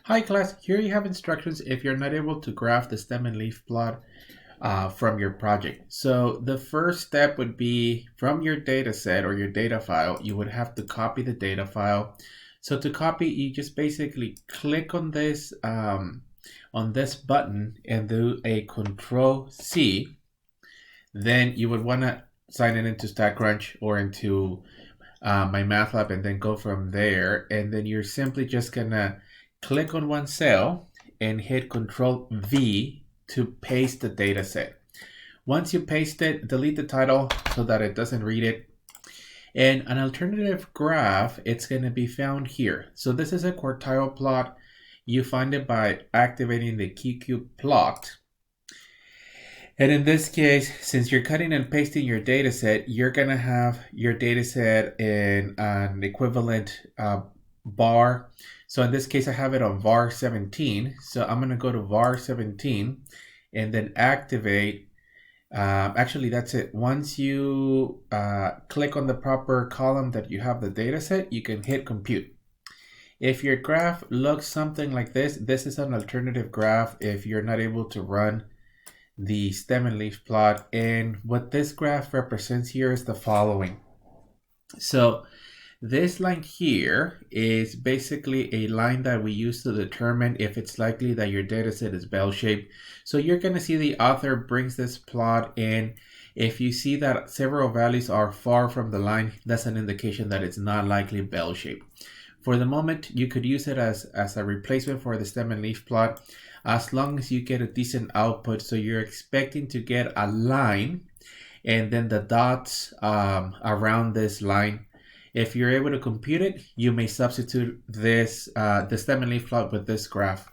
Hi class, here you have instructions if you're not able to graph the stem and leaf plot from your project. So the first step would be from your data set or your data file, you would have to copy the data file. So to copy, you just basically click on this button and do a Control C. Then you would want to sign it into StatCrunch or into MyMathLab and then go from there. And then you're simply just gonna click on one cell and hit Control V to paste the data set. Once you paste it, delete the title so that it doesn't read it. And an alternative graph, it's going to be found here. So this is a quartile plot. You find it by activating the QQ plot. And in this case, since you're cutting and pasting your data set, you're going to have your data set in an equivalent var. So in this case, I have it on var 17. So I'm going to go to var 17 and then activate. Actually, that's it. Once you click on the proper column that you have the data set, you can hit compute. If your graph looks something like this is an alternative graph if you're not able to run the stem and leaf plot. And what this graph represents here is the following. So this line here is basically a line that we use to determine if it's likely that your data set is bell-shaped. So you're going to see the author brings this plot in. If you see that several values are far from the line, that's an indication that it's not likely bell-shaped. For the moment, you could use it as a replacement for the stem and leaf plot as long as you get a decent output. So you're expecting to get a line and then the dots around this line. If you're able to compute it, you may substitute this the stem and leaf plot with this graph.